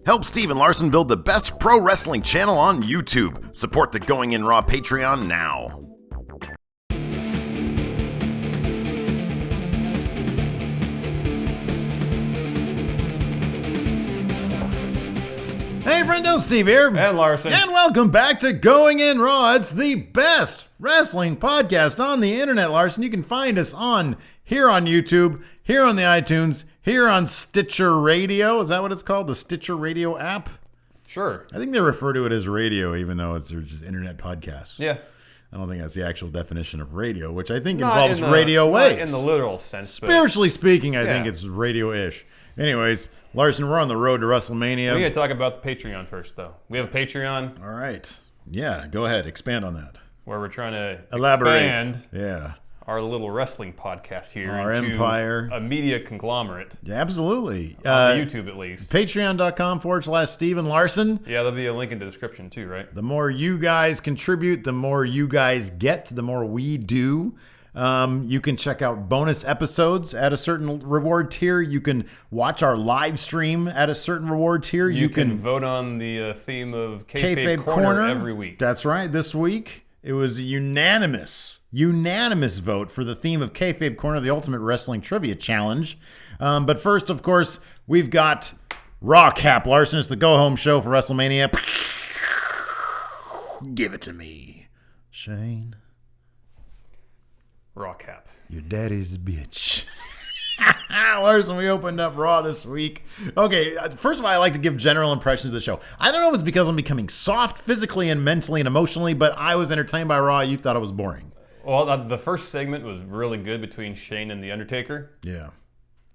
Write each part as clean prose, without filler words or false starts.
Help Steve and Larson build the best pro wrestling channel on YouTube. Support the Going In Raw Patreon now. Hey, friendo, Steve here. And Larson. And welcome back to Going In Raw. It's the best wrestling podcast on the internet, Larson. You can find us here on YouTube, here on the iTunes, here on Stitcher Radio. Is that what it's called? The Stitcher Radio app? Sure. I think they refer to it as radio, even though they're just internet podcasts. Yeah. I don't think that's the actual definition of radio, which I think involves radio waves. In the literal sense. Spiritually speaking, I think it's radio-ish. Anyways, Larson, we're on the road to WrestleMania. We got to talk about the Patreon first, though. We have a Patreon. All right. Yeah, go ahead. Expand on that. Where we're trying to expand our little wrestling podcast here. Our into empire. A media conglomerate. Yeah, absolutely. On YouTube, at least. Patreon.com/Steven Larson. Yeah, there'll be a link in the description, too, right? The more you guys contribute, the more you guys get, the more we do. You can check out bonus episodes at a certain reward tier. You can watch our live stream at a certain reward tier. You can vote on the theme of Kayfabe Corner every week. That's right. This week, it was a unanimous vote for the theme of Kayfabe Corner, the Ultimate Wrestling Trivia Challenge. But first, of course, we've got Raw Cap. Larson, it's the go-home show for WrestleMania. Give it to me, Shane. Raw Cap. Your daddy's bitch. Larson, we opened up Raw this week. Okay, first of all, I like to give general impressions of the show. I don't know if it's because I'm becoming soft physically and mentally and emotionally, but I was entertained by Raw. You thought it was boring. Well, the first segment was really good between Shane and The Undertaker. Yeah.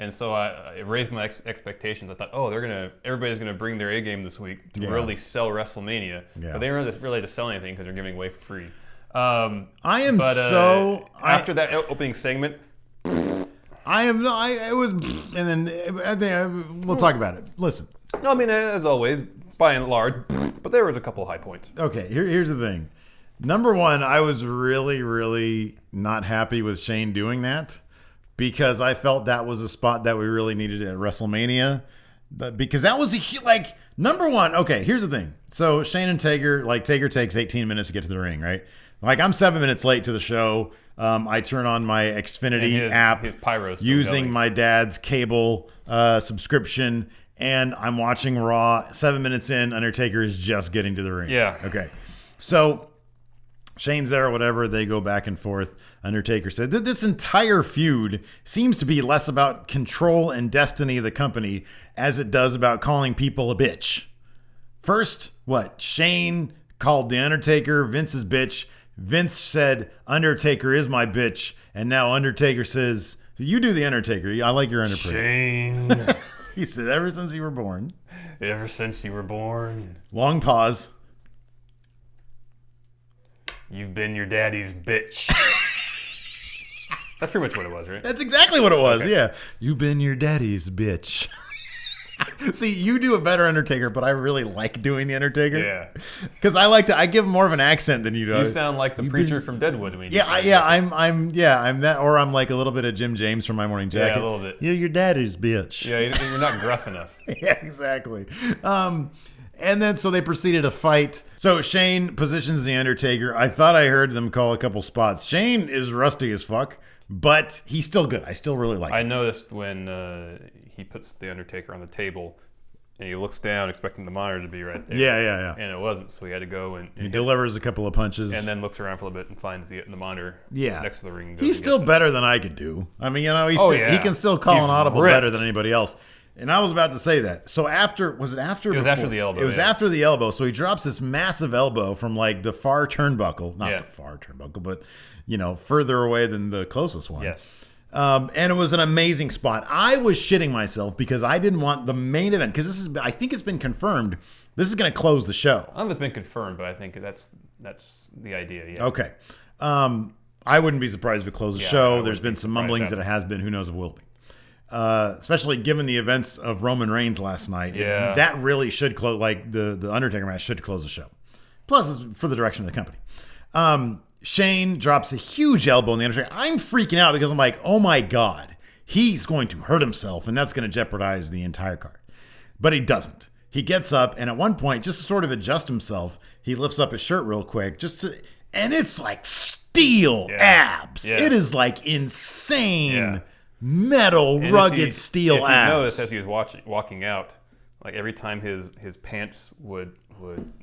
And so it raised my expectations. I thought, everybody's gonna bring their A game this week to really sell WrestleMania. Yeah. But they weren't really to sell anything because they're giving away for free. After that opening segment, we'll talk about it. Listen. No, I mean, as always, by and large, but there was a couple high points. Okay, here's the thing. Number one, I was really, really not happy with Shane doing that because I felt that was a spot that we really needed at WrestleMania. Because that was number one. Okay, here's the thing. So Shane and Taker, Taker takes 18 minutes to get to the ring, right? I'm 7 minutes late to the show. I turn on my Xfinity app using my dad's cable subscription, and I'm watching Raw. 7 minutes in, Undertaker is just getting to the ring. Yeah. Okay. So Shane's there or whatever. They go back and forth. Undertaker said that this entire feud seems to be less about control and destiny of the company as it does about calling people a bitch. First, Shane called The Undertaker Vince's bitch. Vince said, Undertaker is my bitch. And now Undertaker says, you do The Undertaker. I like your undertaker. Shane. He said, ever since you were born. Ever since you were born. Long pause. You've been your daddy's bitch. That's pretty much what it was, right? That's exactly what it was, yeah. You've been your daddy's bitch. See, you do a better Undertaker, but I really like doing the Undertaker. Yeah. Because I give more of an accent than you do. You sound like the preacher from Deadwood. I'm that, or I'm like a little bit of Jim James from My Morning Jacket. Yeah, a little bit. You're your daddy's bitch. Yeah, you're not gruff enough. Yeah, exactly. And then so they proceeded to fight. So Shane positions the Undertaker. I thought I heard them call a couple spots. Shane is rusty as fuck, but he's still good. I still really like him. I noticed when he puts the Undertaker on the table and he looks down expecting the monitor to be right there. Yeah. And it wasn't, so he had to go and he delivers a couple of punches. And then looks around for a little bit and finds the monitor next to the ring. He's still better than I could do. I mean, he can still call an audible better than anybody else. And I was about to say that. So It was after the elbow. It was after the elbow. So he drops this massive elbow from the far turnbuckle. Not the far turnbuckle, but further away than the closest one. Yes. And it was an amazing spot. I was shitting myself because I didn't want the main event, because I think it's been confirmed, this is going to close the show. I don't know if it's been confirmed, but I think that's the idea, yeah. Okay. I wouldn't be surprised if it closed the show. There's been some mumblings that it has been. Who knows if it will be. Especially given the events of Roman Reigns last night. Yeah. That really should close, the Undertaker match should close the show. Plus, it's for the direction of the company. Shane drops a huge elbow in the Undertaker. I'm freaking out because I'm like, oh my God, he's going to hurt himself, and that's going to jeopardize the entire card. But he doesn't. He gets up, and at one point, just to sort of adjust himself, he lifts up his shirt real quick, and it's like steel abs. Yeah. It is like insane metal, rugged steel abs. If you notice, as he was walking out, like every time his pants would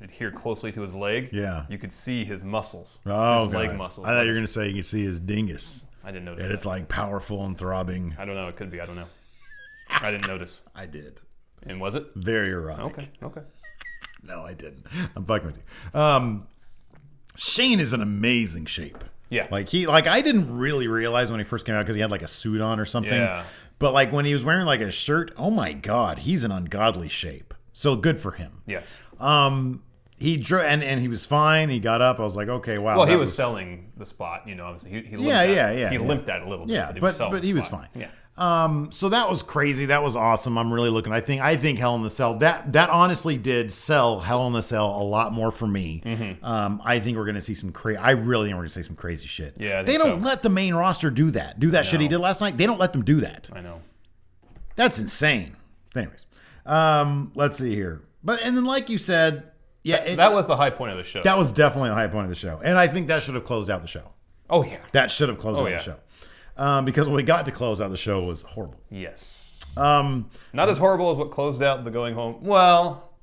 adhere closely to his leg, you could see his muscles. Oh, his leg muscles. I thought you were going to say you could see his dingus. I didn't notice. And it's like powerful and throbbing. I don't know. It could be. I don't know. I didn't notice. I did. And was it? Very erotic. Okay. No, I didn't. I'm fucking with you. Shane is in amazing shape. Yeah. Like I didn't really realize when he first came out because he had like a suit on or something. Yeah. But like when he was wearing like a shirt, oh my God, he's in ungodly shape. So good for him. Yes. He drew and he was fine. He got up. I was like, okay, wow. Well, he was selling the spot, obviously. He limped He limped that a little bit. Yeah, but he was fine. Yeah. So that was crazy. That was awesome. I'm really looking. I think Hell in the Cell that honestly did sell Hell in the Cell a lot more for me. Mm-hmm. I think we're gonna see some crazy. I really think we're gonna see some crazy shit. Yeah, they don't let the main roster do that. Shit he did last night. They don't let them do that. I know. That's insane. Anyways, let's see here. And then like you said. Yeah, that was the high point of the show. That was definitely the high point of the show. And I think that should have closed out the show. Oh, yeah. That should have closed out the show. Because what we got to close out the show was horrible. Yes. Not as horrible as what closed out the going home. Well.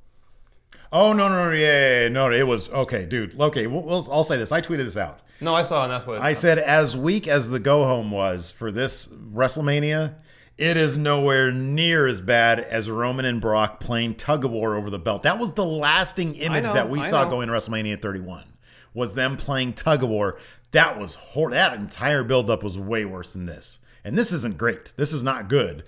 Oh, no. Yeah. No, it was. Okay, dude. Okay, I'll say this. I tweeted this out. No, I saw, and that's what I said, as weak as the go home was for this WrestleMania, it is nowhere near as bad as Roman and Brock playing tug of war over the belt. That was the lasting image that we saw going to WrestleMania 31. Was them playing tug of war. That was that entire buildup was way worse than this. And this isn't great. This is not good.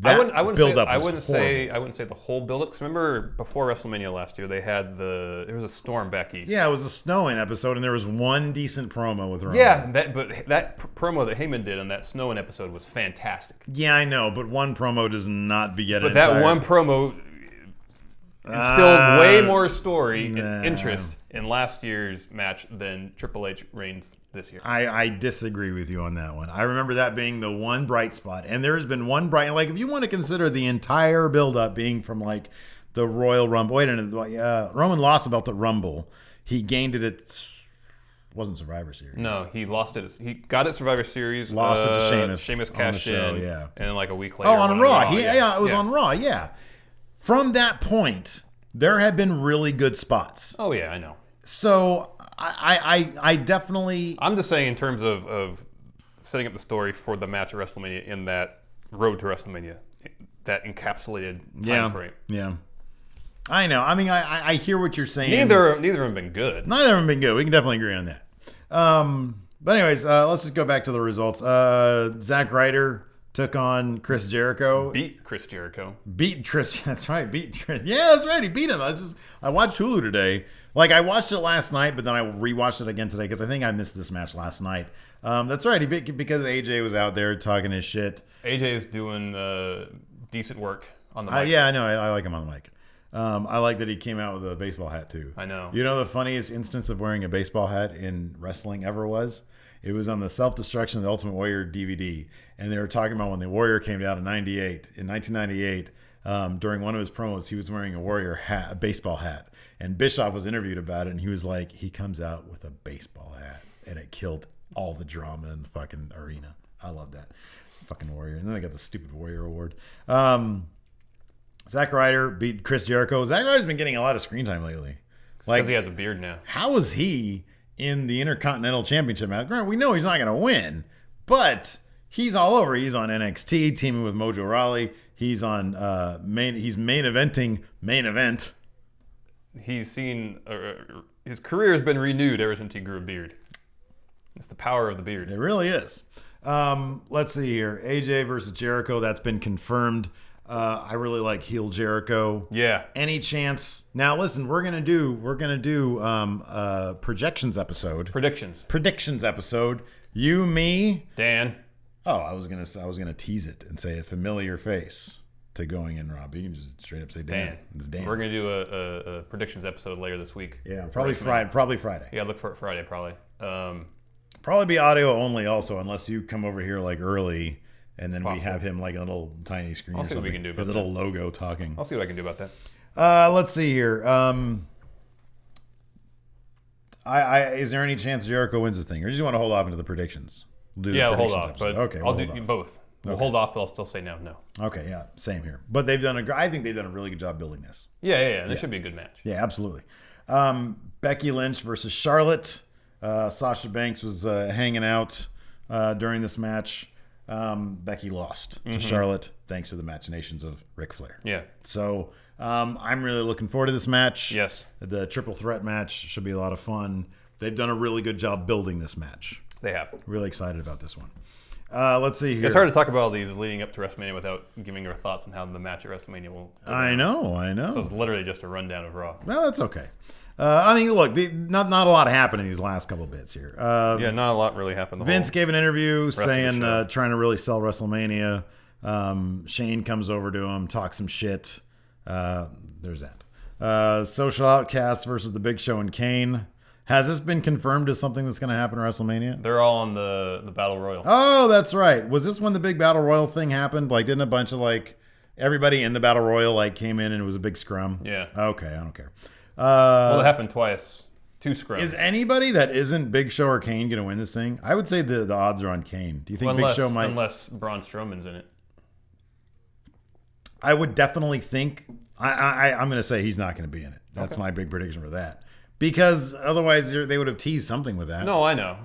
I wouldn't say the whole buildup. Because remember before WrestleMania last year, there was a storm back east. Yeah, it was a snowing episode, and there was one decent promo with Roman. Yeah, that promo that Heyman did on that snowing episode was fantastic. Yeah, I know, but one promo does not beget an entire... But that one promo instilled way more story and interest in last year's match than Triple H Reigns this year. I disagree with you on that one. I remember that being the one bright spot. And there has been one bright, like if you want to consider the entire buildup being from like the Royal Rumble. Wait a minute, Roman lost the belt at Rumble. He gained it at, wasn't Survivor Series. No, he lost it. He got it Survivor Series. Lost it to Sheamus. Sheamus cashed in. Yeah. And then like a week later. Oh, on Raw. It was on Raw, yeah. From that point, there have been really good spots. Oh, yeah, I know. So I definitely... I'm just saying in terms of setting up the story for the match at WrestleMania in that road to WrestleMania, that encapsulated time frame. Yeah. I know. I mean, I hear what you're saying. Neither of them have been good. Neither of them have been good. We can definitely agree on that. But anyways, let's just go back to the results. Zack Ryder took on Chris Jericho. Beat Chris Jericho. Beat Chris. That's right. Beat Chris. Yeah, that's right. He beat him. I watched Hulu today. Like, I watched it last night, but then I rewatched it again today because I think I missed this match last night. That's right. He beat because AJ was out there talking his shit. AJ is doing decent work on the mic. Yeah, I know. I like him on the mic. I like that he came out with a baseball hat, too. I know. You know the funniest instance of wearing a baseball hat in wrestling ever was? It was on the Self-Destruction of the Ultimate Warrior DVD. And they were talking about when the Warrior came out in 1998. During one of his promos, he was wearing a Warrior hat, a baseball hat. And Bischoff was interviewed about it, and he was like, he comes out with a baseball hat. And it killed all the drama in the fucking arena. I love that. Fucking Warrior. And then they got the stupid Warrior Award. Zack Ryder beat Chris Jericho. Zack Ryder's been getting a lot of screen time lately. Like, he has a beard now. How is he in the Intercontinental Championship match? Granted, we know he's not going to win, but he's all over. He's on NXT, teaming with Mojo Rawley. He's on he's main eventing main event. He's seen his career has been renewed ever since he grew a beard. It's the power of the beard. It really is. Let's see here. AJ versus Jericho. That's been confirmed. I really like heel Jericho. Yeah. Any chance? Now listen, we're gonna do projections episode. Predictions episode. You, me, Dan. Oh, I was gonna tease it and say a familiar face to going in, Rob. You can just straight up say Dan. It's Dan. We're gonna do a predictions episode later this week. Yeah, probably Friday. Yeah, look for it Friday probably. Probably be audio only also, unless you come over here like early. And then we have him like a little tiny screen. I'll see what we can do about his little logo talking. I'll see what I can do about that. Let's see here. Is there any chance Jericho wins this thing, or do you want to hold off into the predictions? We'll hold off. But okay, I'll do both. We'll hold off, but I'll still say no. Okay, yeah, same here. But I think they've done a really good job building this. Yeah. This should be a good match. Yeah, absolutely. Becky Lynch versus Charlotte. Sasha Banks was hanging out during this match. Becky lost to Charlotte thanks to the machinations of Ric Flair. Yeah. So I'm really looking forward to this match. Yes. The triple threat match should be a lot of fun. They've done a really good job building this match. They have. Really excited about this one. Let's see here. It's hard to talk about all these leading up to WrestleMania without giving our thoughts on how the match at WrestleMania will. I know. So it's literally just a rundown of Raw. Well, that's okay. I mean, look, not a lot happened in these last couple of bits here. Not a lot really happened. Vince gave an interview saying, trying to really sell WrestleMania. Shane comes over to him, talks some shit. There's that. Social Outcast versus The Big Show and Kane. Has this been confirmed as something that's going to happen at WrestleMania? They're all on the Battle Royal. Oh, that's right. Was this when the big Battle Royal thing happened? Like, didn't a bunch of, like, everybody in the Battle Royal, like, came in and it was a big scrum? Yeah. Okay, I don't care. Well, it happened twice. 2 scrums. Is anybody that isn't Big Show or Kane going to win this thing? I would say the odds are on Kane. Do you think Big Show might? Unless Braun Strowman's in it. I would definitely think. I'm going to say he's not going to be in it. That's my big prediction for that. Because otherwise they would have teased something with that. No, I know.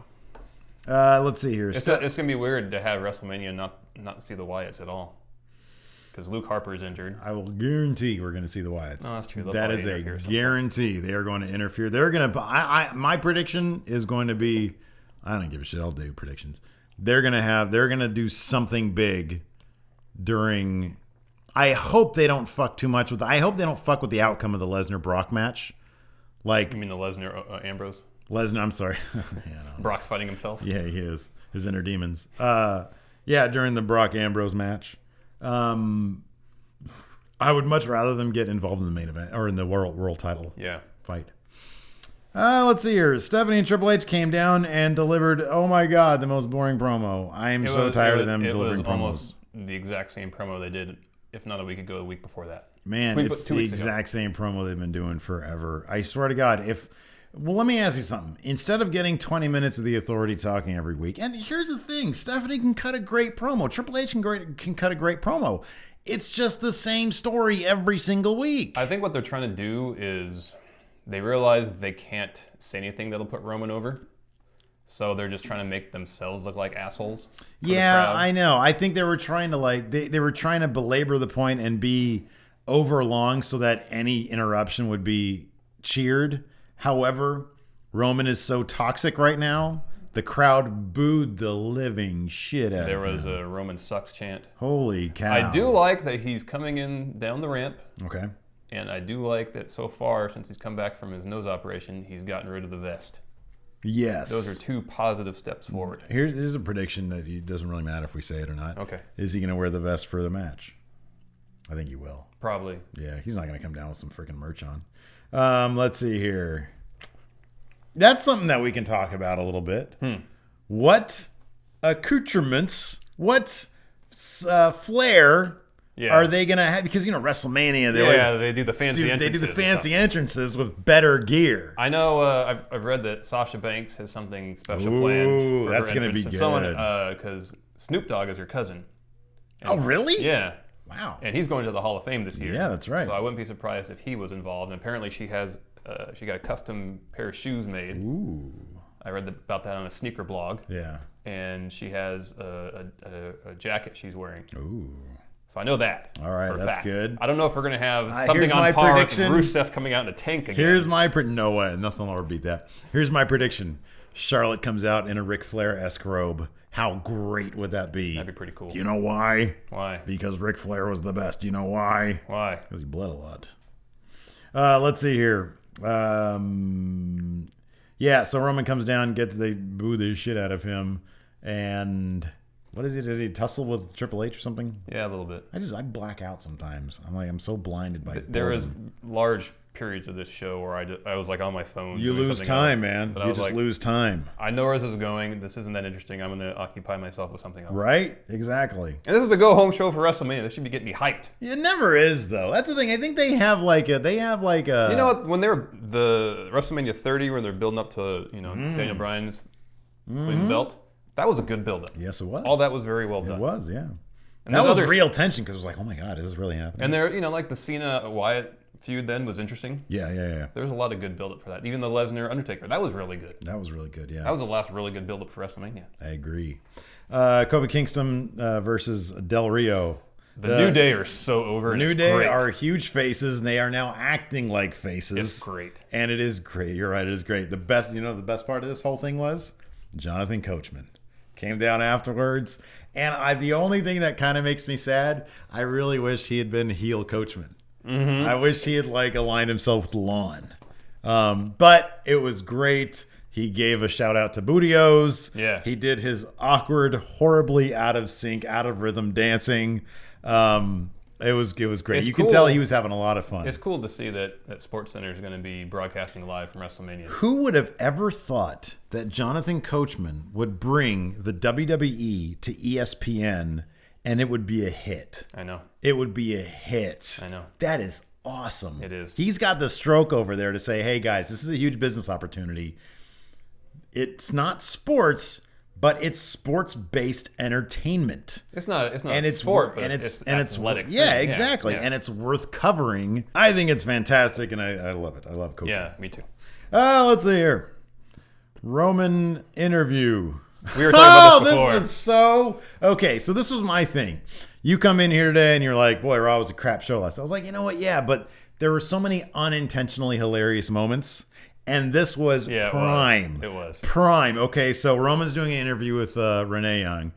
Let's see here. It's going to be weird to have WrestleMania and not see the Wyatts at all. Because Luke Harper is injured. I will guarantee we're going to see the Wyatts. No, that's true. That is a guarantee. They are going to interfere. They're going to. My prediction is going to be. I don't give a shit. I'll do predictions. They're going to do something big during. I hope they don't fuck too much with. I hope they don't fuck with the outcome of the Lesnar Brock match. Like, you mean the Lesnar Ambrose? Lesnar. I'm sorry. Brock's fighting himself. Yeah, he is. His inner demons. During the Brock Ambrose match. I would much rather them get involved in the main event or in the world title fight. Let's see here. Stephanie and Triple H came down and delivered, oh my God, the most boring promo. I am so tired of them delivering promos. Almost the exact same promo they did, if not a week ago, the week before that. Man, it's the exact same promo they've been doing forever. I swear to God, well, let me ask you something. Instead of getting 20 minutes of the Authority talking every week, and here's the thing, Stephanie can cut a great promo. Triple H can cut a great promo. It's just the same story every single week. I think what they're trying to do is they realize they can't say anything that'll put Roman over. So they're just trying to make themselves look like assholes. Yeah, I know. I think they were trying to they were trying to belabor the point and be over long so that any interruption would be cheered. However, Roman is so toxic right now, the crowd booed the living shit out of him. There was a Roman sucks chant. Holy cow. I do like that he's coming in down the ramp. Okay. And I do like that so far, since he's come back from his nose operation, he's gotten rid of the vest. Yes. Those are 2 positive steps forward. Here's a prediction that it doesn't really matter if we say it or not. Okay. Is he going to wear the vest for the match? I think he will. Probably. Yeah, he's not going to come down with some freaking merch on. Let's see here. That's something that we can talk about a little bit. What accoutrements, what flair are they going to have? Because, WrestleMania, they do the fancy entrances. They do the fancy entrances with better gear. I know I've read that Sasha Banks has something special planned. Ooh, that's going to be good. Because Snoop Dogg is her cousin. Oh, really? Yeah. Wow. And he's going to the Hall of Fame this year. Yeah, that's right. So I wouldn't be surprised if he was involved. And apparently she got a custom pair of shoes made. Ooh. I read about that on a sneaker blog. Yeah. And she has a jacket she's wearing. Ooh. So I know that. All right, that's good. I don't know if we're going to have something on par with Rusev coming out in a tank again. Here's my no way. Nothing will ever beat that. Here's my prediction. Charlotte comes out in a Ric Flair-esque robe. How great would that be? That'd be pretty cool. You know why? Why? Because Ric Flair was the best. You know why? Why? Because he bled a lot. Let's see here. So Roman comes down, they boo the shit out of him, and what is he? Did he tussle with Triple H or something? Yeah, a little bit. I black out sometimes. I'm so blinded by there is large periods of this show where I was like on my phone. You lose time, man. You just lose time. I know where this is going. This isn't that interesting. I'm going to occupy myself with something else. Right? Exactly. And this is the go-home show for WrestleMania. This should be getting me hyped. It never is, though. That's the thing. I think they have like a. You know what? When they were the WrestleMania 30, when they're building up to Daniel Bryan's belt, that was a good build-up. Yes, it was. All that was very well done. It was, yeah. And that was real tension because it was like, oh my God, is this really happening? And there, like the Cena Wyatt feud then was interesting. Yeah. There was a lot of good build-up for that. Even the Lesnar Undertaker, that was really good. That was really good, yeah. That was the last really good build-up for WrestleMania. I agree. Kofi Kingston versus Del Rio. The New Day are so over. The New Day are huge faces, and they are now acting like faces. It's great. And it is great. You're right. It is great. The best part of this whole thing was Jonathan Coachman came down afterwards. And the only thing that kind of makes me sad, I really wish he had been heel Coachman. Mm-hmm. I wish he had aligned himself with Lon. But it was great. He gave a shout out to Bootios. Yeah. He did his awkward, horribly out of sync, out of rhythm dancing. It was great. You could tell he was having a lot of fun. It's cool to see that SportsCenter is going to be broadcasting live from WrestleMania. Who would have ever thought that Jonathan Coachman would bring the WWE to ESPN and it would be a hit? I know. It would be a hit. I know. That is awesome. It is. He's got the stroke over there to say, hey guys, this is a huge business opportunity. It's not sports, but it's sports-based entertainment. It's not sport, but it's athletic. Yeah, exactly. Yeah. And it's worth covering. I think it's fantastic, and I love it. I love Coach. Yeah, me too. Let's see here. Roman interview. We were talking about this before. This was so... Okay, so this was my thing. You come in here today, and you're like, boy, Raw was a crap show last night. I was like, you know what? Yeah, but there were so many unintentionally hilarious moments. And this was prime. It was prime. Okay, so Roman's doing an interview with Renee Young,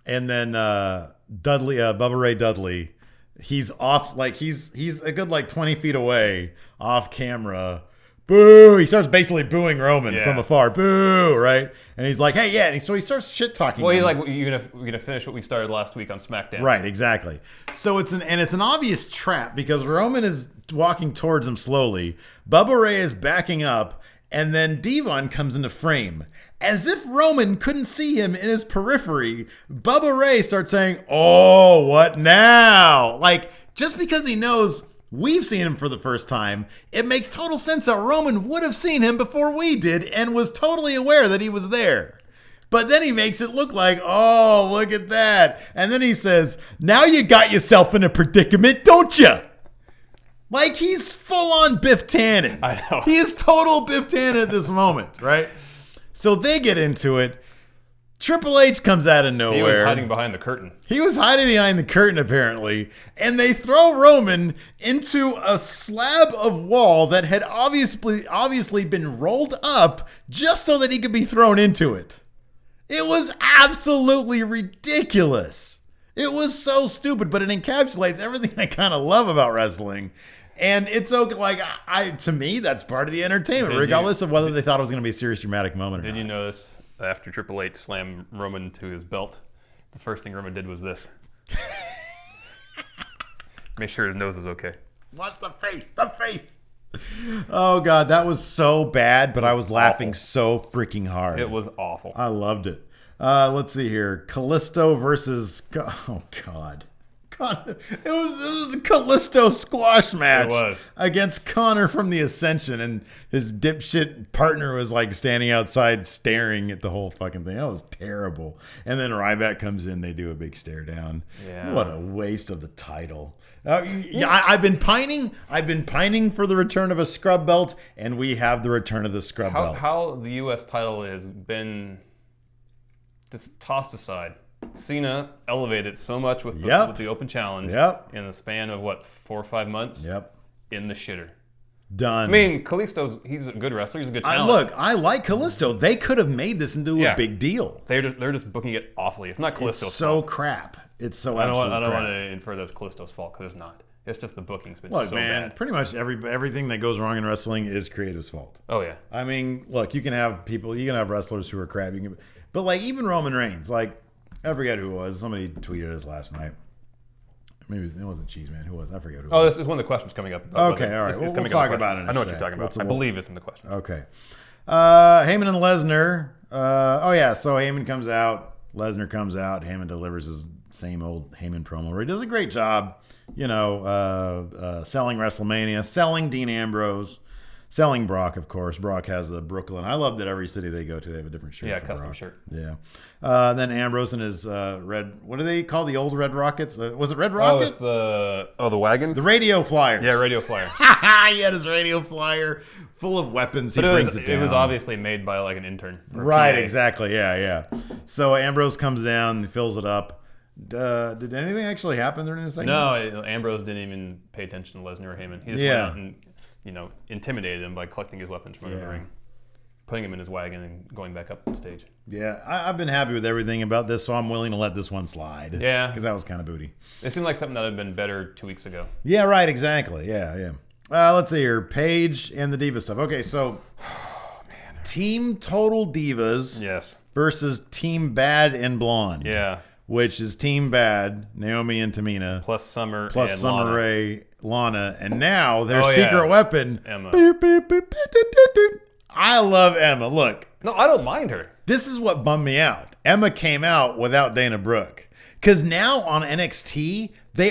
and then Bubba Ray Dudley, he's off he's a good 20 feet away off camera. Boo! He starts basically booing Roman from afar. Boo! Right? And he's like, hey, yeah. And so he starts shit talking. Well, we're gonna finish what we started last week on SmackDown. Right? Exactly. So it's an obvious trap because Roman is walking towards him slowly. Bubba Ray is backing up, and then Devon comes into frame. As if Roman couldn't see him in his periphery, Bubba Ray starts saying, "Oh, what now?" Just because he knows we've seen him for the first time, it makes total sense that Roman would have seen him before we did and was totally aware that he was there. But then he makes it look like, oh, look at that. And then he says, now you got yourself in a predicament, don't you? He's full-on Biff Tannen. I know. He is total Biff Tannen at this moment, right? So they get into it. Triple H comes out of nowhere. He was hiding behind the curtain. He was hiding behind the curtain, apparently. And they throw Roman into a slab of wall that had obviously been rolled up just so that he could be thrown into it. It was absolutely ridiculous. It was so stupid, but it encapsulates everything I kind of love about wrestling. And it's okay. To me, that's part of the entertainment, regardless of whether they thought it was going to be a serious dramatic moment or not. Did you notice after Triple H slammed Roman to his belt, the first thing Roman did was this? Make sure his nose is okay. Watch the face. Oh, God, that was so bad, but I was laughing so freaking hard. It was awful. I loved it. Let's see here. Kalisto versus... Oh, God. It was a Kalisto squash match against Connor from the Ascension, and his dipshit partner was standing outside staring at the whole fucking thing. That was terrible. And then Ryback comes in, they do a big stare down. Yeah. What a waste of the title. I've been pining for the return of a scrub belt, and we have the return of the scrub belt. How the U.S. title has been just tossed aside. Cena elevated so much with the Open Challenge in the span of 4 or 5 months. Yep. In the shitter. Done. I mean, he's a good wrestler. He's a good talent. I like Kalisto. They could have made this into a big deal. They're just booking it awfully. It's not Kalisto's It's so fault. crap. It's so I don't absolute crap. want to infer that's Kalisto's fault because it's not. It's just the booking's been Look, so man, bad. pretty much everything that goes wrong in wrestling is creative's fault. Oh yeah. I mean, look, you can have wrestlers who are crap. But even Roman Reigns, I forget who it was. Somebody tweeted us last night. Maybe it wasn't Cheeseman. Who was? I forget who. Oh, this is one of the questions coming up. Okay, all right. We'll talk about it in a I know what sec. you're talking about. I believe it's in the question. Okay. Heyman and Lesnar. So Heyman comes out. Lesnar comes out. Heyman delivers his same old Heyman promo where he does a great job, selling WrestleMania, selling Dean Ambrose, selling Brock, of course. Brock has a Brooklyn. I love that every city they go to, they have a different shirt. Yeah, custom Brock. shirt. Yeah. Then Ambrose and his red, what do they call the old Red Rockets? Was it Red Rocket? It's the wagons? The radio flyers. Yeah, radio flyer. He had his radio flyer full of weapons. He brings it down. It was obviously made by like an intern. Right, exactly. Yeah. So Ambrose comes down, fills it up. Did anything actually happen during this segment? No, Ambrose didn't even pay attention to Lesnar or Heyman. He just went out and intimidated him by collecting his weapons from under the ring, putting him in his wagon and going back up the stage. Yeah, I've been happy with everything about this, so I'm willing to let this one slide. Yeah. Because that was kind of booty. It seemed like something that had been better 2 weeks ago. Yeah, right, exactly. Yeah. Let's see here. Paige and the Diva stuff. Okay, so Team Total Divas versus Team Bad and Blonde. Yeah. Which is Team Bad, Naomi and Tamina. Plus Summer Rae, Lana. And now their secret weapon, Emma. I love Emma. Look. No, I don't mind her. This is what bummed me out. Emma came out without Dana Brooke. Because now on NXT, they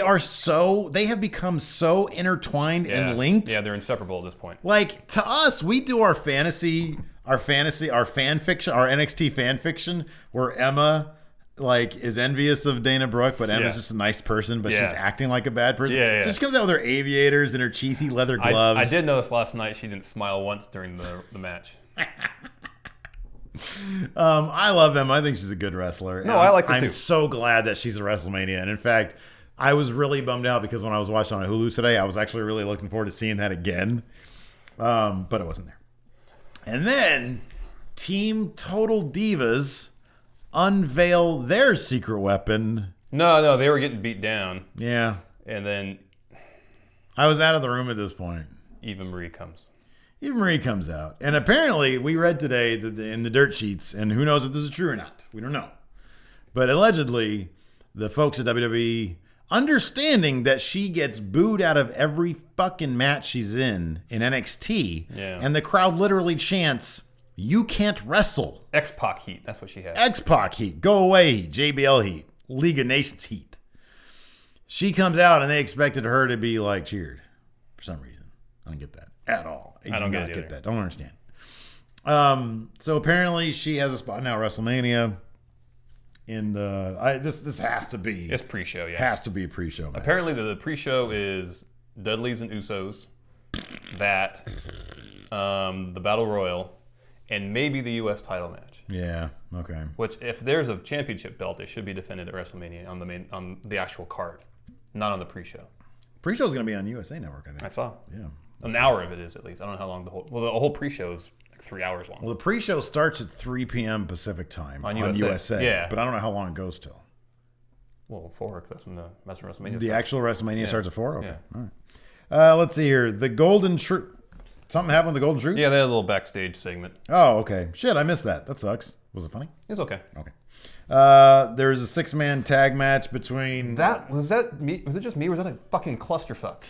have become so intertwined and linked. Yeah, they're inseparable at this point. Like, to us, we do our fan fiction, our NXT fan fiction, where Emma is envious of Dana Brooke, but Emma's just a nice person, but she's acting like a bad person. So she comes out with her aviators and her cheesy leather gloves. I did notice last night she didn't smile once during the match. I love Emma. I think she's a good wrestler. No, I like her too. I'm so glad that she's at WrestleMania. And in fact, I was really bummed out because when I was watching on Hulu today, I was actually really looking forward to seeing that again. But it wasn't there. And then Team Total Divas unveil their secret weapon. No, they were getting beat down. Yeah. And then I was out of the room at this point. Eva Marie comes out. And apparently, we read today that in the dirt sheets, and who knows if this is true or not. We don't know. But allegedly, the folks at WWE, understanding that she gets booed out of every fucking match she's in NXT, and the crowd literally chants, "You can't wrestle." X-Pac heat. That's what she has. X-Pac heat. Go away heat. JBL heat. League of Nations heat. She comes out and they expected her to be cheered for some reason. I don't get that at all. I don't get that. Don't understand. So apparently she has a spot now at WrestleMania. This has to be. It's pre-show, yeah. Has to be a pre-show match. Apparently the pre-show is Dudley's and Usos, that, the Battle Royal, and maybe the U.S. title match. Yeah. Okay. Which, if there's a championship belt, it should be defended at WrestleMania on the actual card, not on the pre-show. Pre-show is going to be on USA Network, I think. I saw. Yeah. An hour of it is, at least. I don't know how long the whole pre-show is 3 hours long. Well, the pre-show starts at 3 p.m. Pacific time on USA. Yeah. But I don't know how long it goes till. Well, 4, because that's when WrestleMania starts. The actual WrestleMania starts at 4? Okay. Yeah. All right. Let's see here. The Golden Truth. Something happened with the Golden Truth? Yeah, they had a little backstage segment. Oh, okay. Shit, I missed that. That sucks. Was it funny? It's okay. Okay. There's a 6-man tag match between... Was that me? Was it just me, or was that a fucking clusterfuck?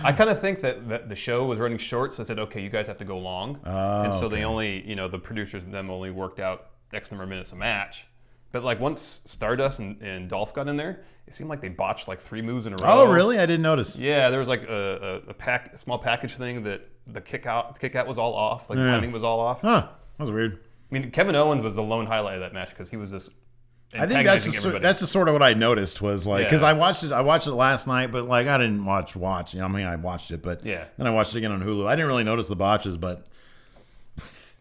I kind of think that the show was running short, so they said, okay, you guys have to go long. And so they only, the producers and them only worked out X number of minutes a match. But once Stardust and Dolph got in there, it seemed like they botched 3 moves in a row. Oh, really? I didn't notice. Yeah, there was a small package thing that the kick out was all off. Timing was all off. Huh. That was weird. I mean, Kevin Owens was the lone highlight of that match because he was just... I think that's just sort of what I noticed was because I watched it last night, but I didn't watch. I watched it, but then I watched it again on Hulu. I didn't really notice the botches, but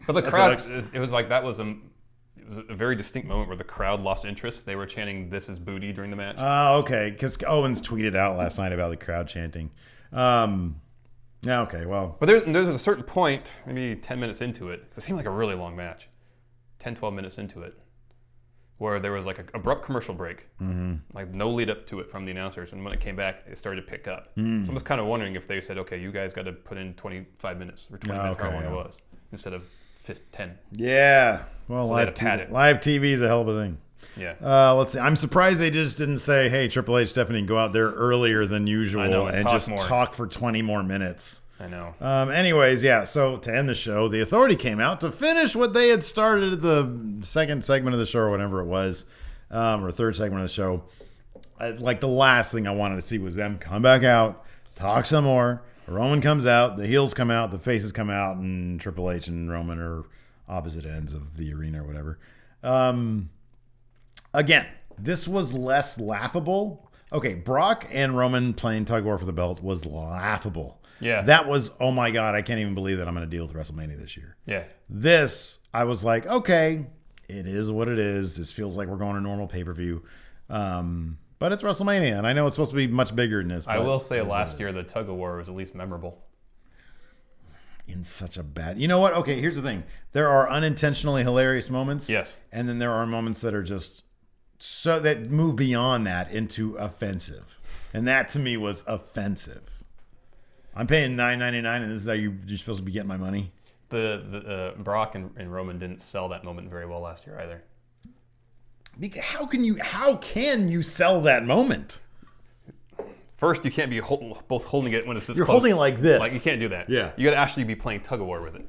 the crowd, it was a very distinct moment where the crowd lost interest. They were chanting "This is booty" during the match. Oh, okay, because Owens tweeted out last night about the crowd chanting. Yeah, okay, well, but there's a certain point, maybe 10 minutes into it, because it seemed like a really long match, 10, 12 minutes into it, where there was an abrupt commercial break, no lead up to it from the announcers, and when it came back, it started to pick up. So I was kind of wondering if they said, okay, you guys got to put in 25 minutes or 20 minutes, however long it was, instead of 10. Yeah, well, so live TV is a hell of a thing. Yeah. Let's see. I'm surprised they just didn't say, "Hey, Triple H, Stephanie, go out there earlier than usual and just talk for 20 more minutes." I know. Anyways, yeah. So to end the show, the Authority came out to finish what they had started at the second segment of the show, or whatever it was, or third segment of the show. Like the last thing I wanted to see was them come back out, talk some more. Roman comes out, the heels come out, the faces come out, and Triple H and Roman are opposite ends of the arena or whatever. Again, this was less laughable. Okay, Brock and Roman playing tug of war for the belt was laughable. Yeah. That was, oh my God, I can't even believe that I'm going to deal with WrestleMania this year. Yeah. This, I was like, okay, it is what it is. This feels like we're going to normal pay-per-view. But it's WrestleMania, and I know it's supposed to be much bigger than this. I will say last year, the tug of war was at least memorable. In such a bad... You know what? Okay, here's the thing. There are unintentionally hilarious moments. Yes. And then there are moments that are just... so that move beyond that into offensive. And that, to me, was offensive. I'm paying $9.99, and this is how you're supposed to be getting my money? The Brock and Roman didn't sell that moment very well last year either. How can you sell that moment? First, you can't be both holding it when it's this You're close. holding it like this. Like, you can't do that. Yeah. You got to actually be playing tug of war with it.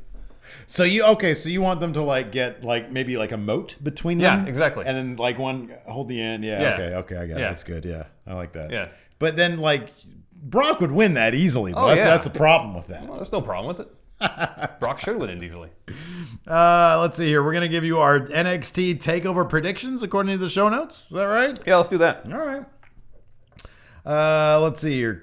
So you want them to like get like maybe like a moat between them? Yeah, exactly. And then like one hold the end. Yeah. Okay, I got it. That's good. Yeah, I like that. Yeah. But then like Brock would win that easily. Though. Oh, That's the problem with that. Well, there's no problem with it. Brock should win it easily. Let's see here. We're gonna give you our NXT Takeover predictions according to the show notes. Is that right? Yeah, let's do that. All right. Let's see here.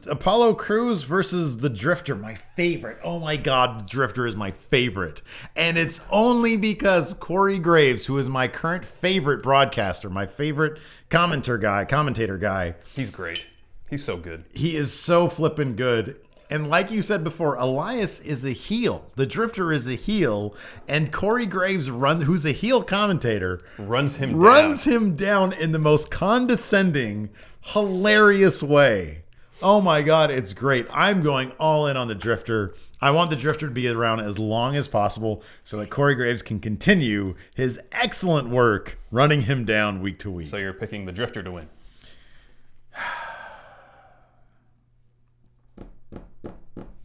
Apollo Crews versus the Drifter, my favorite. Oh my God, the Drifter is my favorite. And it's only because Corey Graves, who is my current favorite broadcaster, my favorite commentator guy. He's great. He's so good. He is so flippin' good. And like you said before, Elias is a heel. The Drifter is a heel. And Corey Graves, who's a heel commentator, runs him down in the most condescending, hilarious way. Oh my God, it's great. I'm going all in on the Drifter. I want the Drifter to be around as long as possible so that Corey Graves can continue his excellent work running him down week to week. So you're picking the Drifter to win.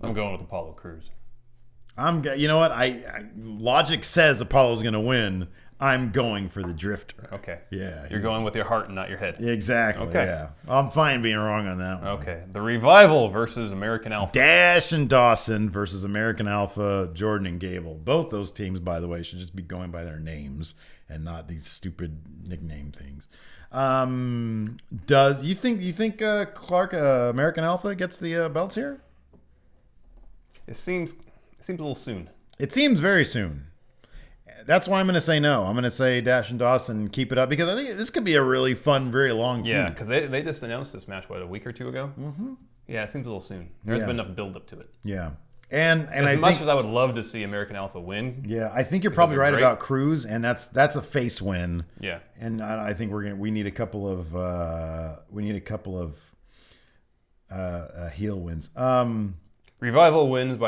I'm going with Apollo Crews. You know what? Logic says Apollo's going to win. I'm going for the Drifter. Okay. Yeah. You're going with your heart and not your head. Exactly. Okay. Yeah. I'm fine being wrong on that one. Okay. The Revival versus American Alpha. Dash and Dawson versus American Alpha, Jordan and Gable. Both those teams, by the way, should just be going by their names and not these stupid nickname things. Do you think Clark American Alpha gets the belts here? It seems a little soon. It seems very soon. That's why I'm going to say no. I'm going to say Dash and Dawson keep it up because I think this could be a really fun, very long feud. Yeah, because they just announced this match, a week or two ago? Mm-hmm. Yeah, it seems a little soon. There hasn't been enough build-up to it. Yeah. And as much as I would love to see American Alpha win. Yeah, I think you're probably right about Cruz, and that's a face win. Yeah. And I think we need a couple of heel wins. Revival wins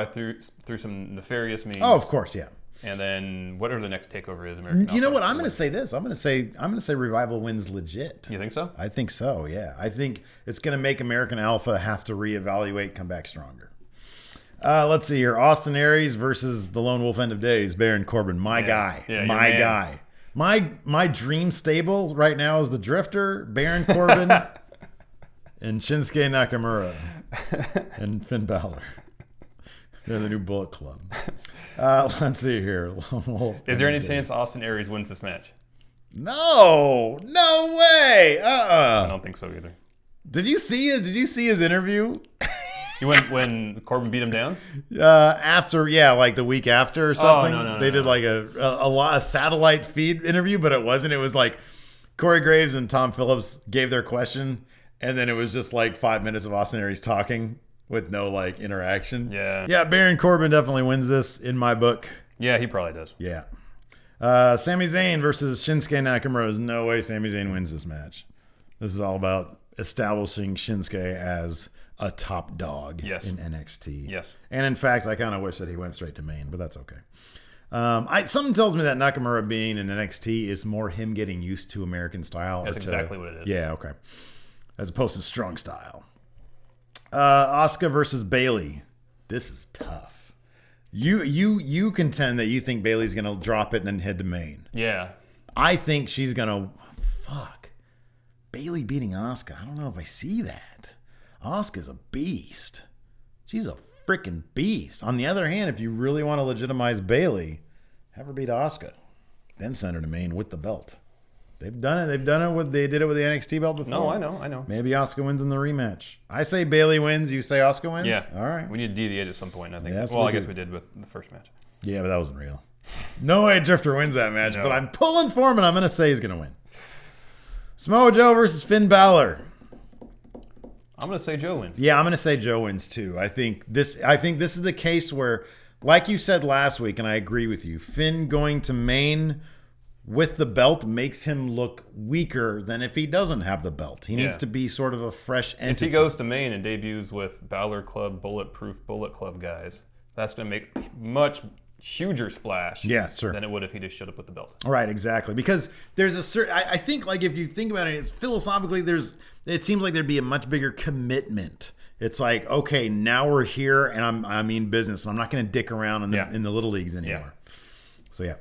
through some nefarious means. Oh, of course, yeah. And then whatever the next takeover is, American Alpha. You know what? I'm going to say this. I'm going to say Revival wins legit. You think so? I think so. Yeah. I think it's going to make American Alpha have to reevaluate, come back stronger. Let's see here. Austin Aries versus the Lone Wolf End of Days, Baron Corbin. My guy. Yeah, my guy. My dream stable right now is the Drifter, Baron Corbin, and Shinsuke Nakamura and Finn Balor. They're the new Bullet Club. Let's see here. Is there any chance Austin Aries wins this match? No way. I don't think so either. Did you see his interview? You went when Corbin beat him down? After, like the week after or something. Oh, no, they did like a satellite feed interview, but it wasn't. It was like Corey Graves and Tom Phillips gave their question, and then it was just like 5 minutes of Austin Aries talking with no like interaction. Yeah, Baron Corbin definitely wins this in my book. Yeah, he probably does. Yeah. Sami Zayn versus Shinsuke Nakamura. There's no way Sami Zayn wins this match. This is all about establishing Shinsuke as a top dog in NXT. Yes. And in fact, I kind of wish that he went straight to main, but that's okay. Something tells me that Nakamura being in NXT is more him getting used to American style. That's exactly what it is. Yeah, okay. As opposed to strong style. Asuka versus Bayley. This is tough. You contend that you think Bayley's going to drop it and then head to Maine. Yeah. I think she's going to... Fuck. Bayley beating Asuka. I don't know if I see that. Asuka's a beast. She's a freaking beast. On the other hand, if you really want to legitimize Bayley, have her beat Asuka. Then send her to Maine with the belt. They've done it. They did it with the NXT belt before. No, I know. Maybe Asuka wins in the rematch. I say Bayley wins. You say Asuka wins? Yeah. All right. We need to deviate at some point, I think. Yeah, I guess we did with the first match. Yeah, but that wasn't real. No way Drifter wins that match, but I'm pulling for him, and I'm going to say he's going to win. Samoa Joe versus Finn Balor. I'm going to say Joe wins. Yeah, I'm going to say Joe wins too. I think this is the case where, like you said last week, and I agree with you, Finn going to Maine with the belt makes him look weaker than if he doesn't have the belt. He needs to be sort of a fresh entity. If he goes to Maine and debuts with Balor Club, Bulletproof Bullet Club guys, that's going to make much huger splash than it would if he just showed up with the belt. Right, exactly. Because there's a certain... I think, like, if you think about it, it's philosophically, it seems like there'd be a much bigger commitment. It's like, okay, now we're here, and I mean business, and I'm not going to dick around in the little leagues anymore. Yeah. So, yeah.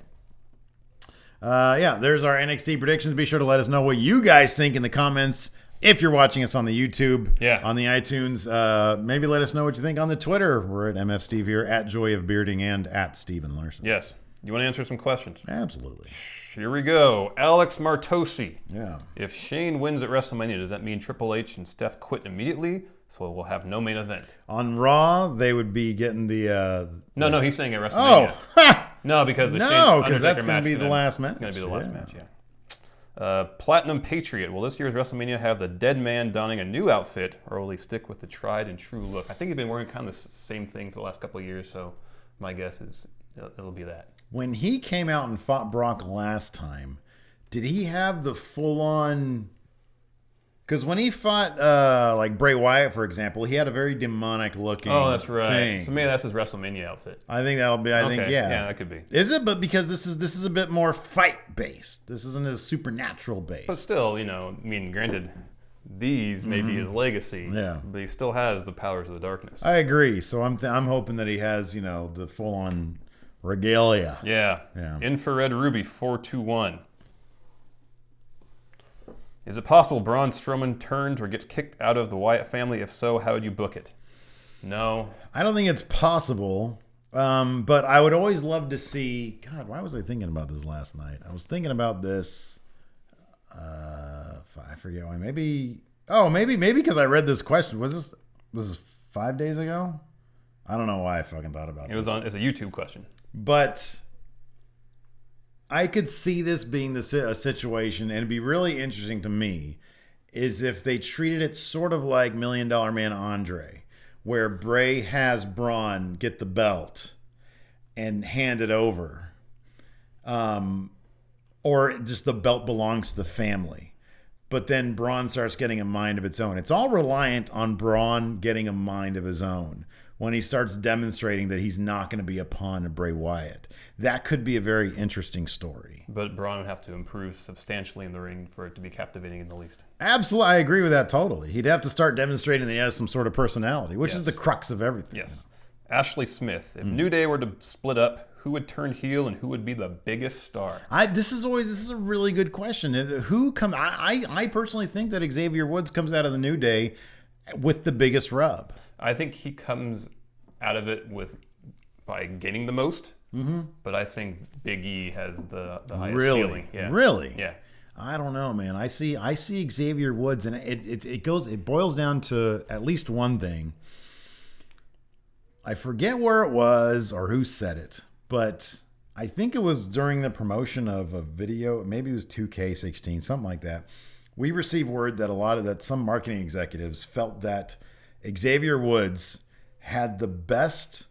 There's our NXT predictions. Be sure to let us know what you guys think in the comments. If you're watching us on the YouTube, on the iTunes, maybe let us know what you think on the Twitter. We're at MF Steve here, at Joy of Bearding, and at Steven Larson. Yes. You want to answer some questions? Absolutely. Here we go. Alex Martosi. Yeah. If Shane wins at WrestleMania, does that mean Triple H and Steph quit immediately? So we'll have no main event. On Raw, they would be getting the... No, he's saying at WrestleMania. Oh! No, because that's going to be the last match. It's going to be the last match, Platinum Patriot. Will this year's WrestleMania have the dead man donning a new outfit, or will he stick with the tried and true look? I think he's been wearing kind of the same thing for the last couple of years, so my guess is it'll be that. When he came out and fought Brock last time, did he have the full-on... Because when he fought like Bray Wyatt, for example, he had a very demonic looking that's right. thing. So maybe that's his WrestleMania outfit. I think that'll be. I think yeah, that could be. Is it? But because this is a bit more fight based. This isn't as supernatural based. But still, granted, these may be his legacy. Yeah. But he still has the powers of the darkness. I agree. So I'm hoping that he has the full on regalia. Yeah. Yeah. Infrared Ruby 421. Is it possible Braun Strowman turns or gets kicked out of the Wyatt family? If so, how would you book it? No. I don't think it's possible. But I would always love to see... God, why was I thinking about this last night? I was thinking about this... I forget why. Maybe because I read this question. Was this 5 days ago? I don't know why I fucking thought about this. It's a YouTube question. But... I could see this being a situation, and it'd be really interesting to me, is if they treated it sort of like $1 Million Man Andre, where Bray has Braun get the belt and hand it over, or just the belt belongs to the family. But then Braun starts getting a mind of its own. It's all reliant on Braun getting a mind of his own when he starts demonstrating that he's not going to be a pawn of Bray Wyatt. That could be a very interesting story. But Braun would have to improve substantially in the ring for it to be captivating in the least. Absolutely. I agree with that totally. He'd have to start demonstrating that he has some sort of personality, which is the crux of everything. Yes. Ashley Smith. If New Day were to split up, who would turn heel and who would be the biggest star? This is a really good question. I personally think that Xavier Woods comes out of the New Day with the biggest rub. I think he comes out of it by gaining the most. Mm-hmm. But I think Big E has the highest ceiling. Yeah. Really? Yeah. I don't know, man. I see Xavier Woods, and it boils down to at least one thing. I forget where it was or who said it, but I think it was during the promotion of a video. Maybe it was 2K16, something like that. We received word that some marketing executives felt that Xavier Woods had the best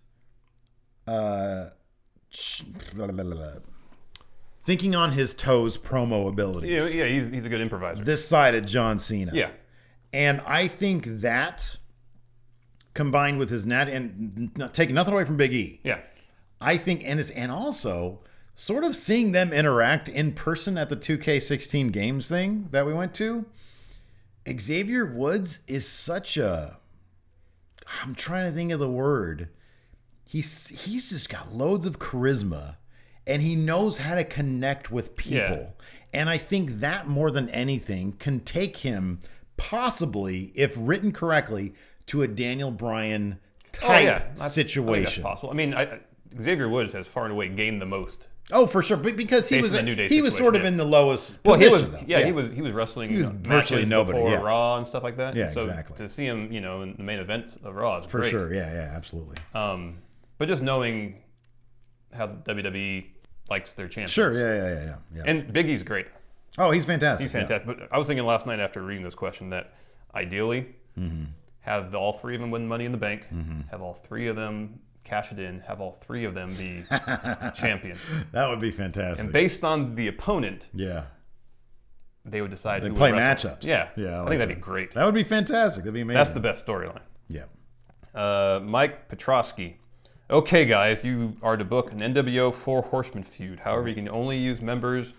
thinking on his toes promo abilities. Yeah, he's a good improviser. This side of John Cena. Yeah. And I think that combined with his and taking nothing away from Big E. Yeah. I think, and also sort of seeing them interact in person at the 2K16 games thing that we went to. Xavier Woods is such a, I'm trying to think of the word. He's just got loads of charisma, and he knows how to connect with people. Yeah. And I think that more than anything can take him possibly, if written correctly, to a Daniel Bryan type situation. That's possible. I mean, Xavier Woods has far and away gained the most. Oh, for sure, but because he was sort of in the lowest position. He was wressling. He was virtually nobody before Raw and stuff like that. Yeah, so exactly. To see him, in the main event of Raw is for great. sure. Yeah, absolutely. But just knowing how WWE likes their champions. Sure. Yeah. And Big E's great. Oh, he's fantastic. He's fantastic. Yeah. But I was thinking last night after reading this question that ideally have all three of them win Money in the Bank, have all three of them cash it in, have all three of them be champion. That would be fantastic. And based on the opponent, they would decide they who play would wrestle. matchups. Yeah, I think that'd be great. That would be fantastic. That'd be amazing. That's the best storyline. Yeah. Mike Petrosky. Okay, guys, you are to book an NWO 4 Horseman feud. However, you can only use members